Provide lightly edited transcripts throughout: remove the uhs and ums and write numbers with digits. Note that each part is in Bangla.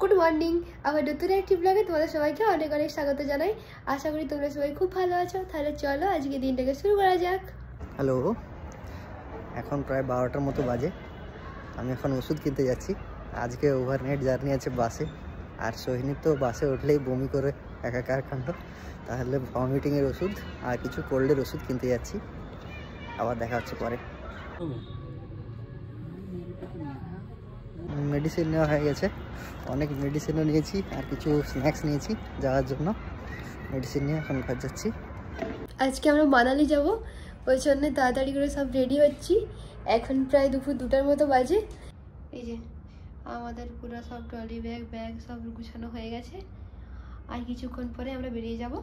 Good morning. আমার নতুন একটি ব্লগে তোমাদের সবাইকে অনেক অনেক স্বাগত জানাই। আশা করি তোমরা সবাই খুব ভালো আছো। তাহলে চলো আজকে দিনটাকে শুরু করা যাক। হ্যালো, এখন প্রায় 12টার মতো বাজে। আমি এখন ওষুধ কিনতে যাচ্ছি। আজকে ওভারনাইট জার্নি আছে বাসে, আর সোহিনীর তো বাসে উঠলেই বমি করে একাকার কাণ্ড। তাহলে ভমিটিংয়ের ওষুধ আর কিছু কোল্ডের ওষুধ কিনতে যাচ্ছি। আবার দেখা হচ্ছে পরে। মেডিসিন নেওয়া হয়ে গেছে, অনেক মেডিসিনও নিয়েছি আর কিছু স্ন্যাক্স নিয়েছি যাওয়ার জন্য। মেডিসিন নিয়ে এখন ঘর যাচ্ছি। আজকে আমরা মানালি যাব, ওই জন্য তাড়াতাড়ি করে সব রেডি হচ্ছি। এখন প্রায় দুপুর 2টার মতো বাজে। এই যে আমাদের পুরো সব ট্রলি ব্যাগ সব গুছানো হয়ে গেছে, আর কিছুক্ষণ পরে আমরা বেরিয়ে যাব।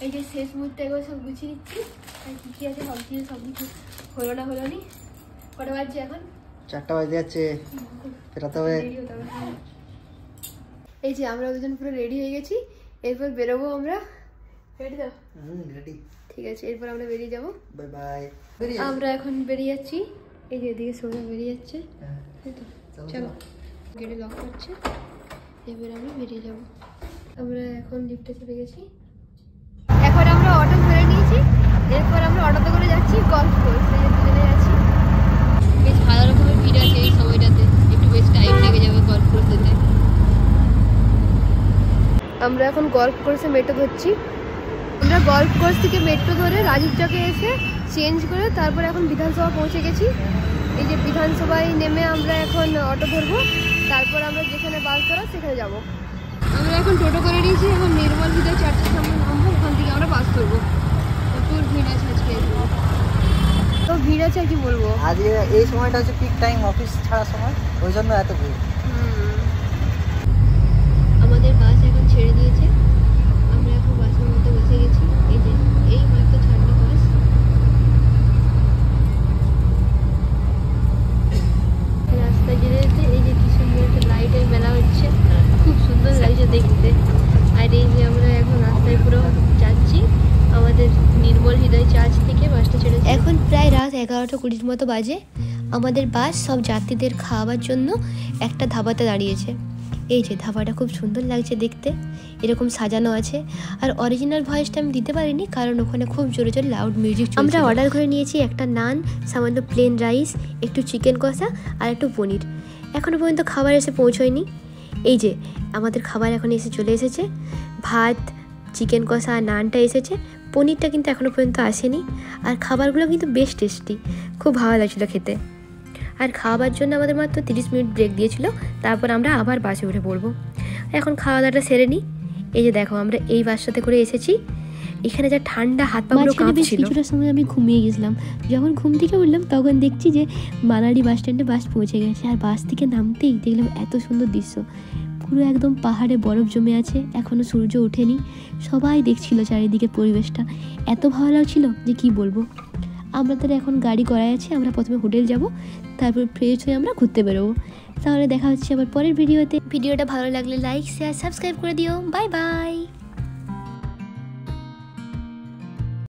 এই যে শেষ মুহূর্তে এগুলো সব গুছিয়ে নিচ্ছি, আর কী কী আছে ভাবছি, সব কিছু হলো নি। কটা বাজছে এখন? 4টা বাজে যাচ্ছে, ফেরাতে হবে। এই যে আমরা দুজন পুরো রেডি হয়ে গেছি, এরপর বেরোবো আমরা। রেডি তো? রেডি। ঠিক আছে, এরপর আমরা বেরিয়ে যাবো। Bye bye. আমরা এখন বেরিয়ে যাচ্ছি। এই যে এদিকে সোজা বেরিয়ে যাচ্ছে। চলো, গেটে লক করছে, এবার আমরা বেরিয়ে যাব। আমরা এখন লিফটে চলে গেছি। এখন আমরা অটো ধরে নিয়েছি, এরপর আমরা অটোতে করে যাচ্ছি গল্ফ কোর্স। এই যে দুজনে যাচ্ছি। বেশ ভালো রকমের ভিড় আছে এই সময়টাতে, একটু বেশ টাইম লেগে যাবে গল্ফ কোর্স যেতে। আমরা এখন গল্ফ কোর্সে মেট্রো ধরছি। আমরা গল্ফ কোর্স থেকে মেট্রো ধরে রাজীব চকে এসে চেঞ্জ করে তারপর এখন বিধানসভা পৌঁছে গেছি। এই যে বিধানসভায় নেমে আমরা এখন অটো ধরবো, তারপর আমরা যেখানে বাস ধরা সেখানে যাব। আমরা এখন টোটো করে নিয়েছি, এখন নির্মল হৃদয় চার্চের সামনে নামবো, ওখান থেকে আমরা বাস ধরবো। প্রচুর ভিড় আছে আজকে, তো ভিড় আছে আর কি বলবো। আজকে এই সময়টা হচ্ছে পিক টাইম, অফিস ছাড়ার সময়, ওই জন্য এত ভিড়। আমাদের বাস এখন ছেড়ে দিয়েছে, আমরা এখন বাসের মধ্যে বসে গেছি। এই যে এই মাত্র ছাড়লো বাস। রাস্তা যেতে যেতে এই যে কি সুন্দর একটা লাইটের মেলা হচ্ছে, খুব সুন্দর লাগছে দেখতে। আর এই যে আমরা এখন রাস্তায় পুরো যাচ্ছি আমাদের নির্মল হৃদয় চার্চ থেকে। বাসটা ছেড়ে এখন প্রায় রাত 11:20 মতো বাজে। আমাদের বাস সব যাত্রীদের খাওয়াবার জন্য একটা ধাবাতে দাঁড়িয়েছে। এই যে ধাবাটা খুব সুন্দর লাগছে দেখতে, এরকম সাজানো আছে। আর অরিজিনাল ভয়েসটা আমি দিতে পারিনি, কারণ ওখানে খুব জোরে জোরে লাউড মিউজিক। আমরা অর্ডার করে নিয়েছি একটা নান, সামান্য প্লেন রাইস, একটু চিকেন কষা আর একটু পনির। এখনও পর্যন্ত খাবার এসে পৌঁছয়নি। এই যে আমাদের খাবার এখন এসে চলে এসেছে, ভাত, চিকেন কষা আর নানটা এসেছে। পনিরটা কিন্তু এখনও পর্যন্ত আসেনি। আর খাবারগুলো কিন্তু বেশ টেস্টি, খুব ভালো লাগছিলো খেতে। আর খাওয়াবার জন্য আমাদের মাত্র 30 মিনিট ব্রেক দিয়েছিল, তারপর আমরা আবার বাসে উঠে পড়বো। এখন খাওয়া দাওয়াটা সেরে নিই। এই যে দেখো আমরা এই বাসটাতে করে এসেছি, এখানে যা ঠান্ডা, হাত পা পুরো কাঁপছিল। কিছুটা সময় আমি ঘুমিয়ে গেছিলাম, যখন ঘুম থেকে উঠলাম তখন দেখছি যে মানালি বাস স্ট্যান্ডে বাস পৌঁছে গেছে। আর বাস থেকে নামতেই দেখলাম এত সুন্দর দৃশ্য, পুরো একদম পাহাড়ে বরফ জমে আছে, এখনও সূর্য ওঠেনি। সবাই দেখছিল চারিদিকে পরিবেশটা, এত ভালো লাগছিল যে কি বলবো। আমরা তাহলে এখন গাড়ি করাই আছে, আমরা প্রথমে হোটেল যাব, তারপর ফ্রেশ হয়ে আমরা ঘুরতে বেরোবো। তাহলে দেখা হচ্ছে আবার পরের ভিডিওতে। ভিডিওটা ভালো লাগলে লাইক, শেয়ার, সাবস্ক্রাইব করে দিও। Bye bye.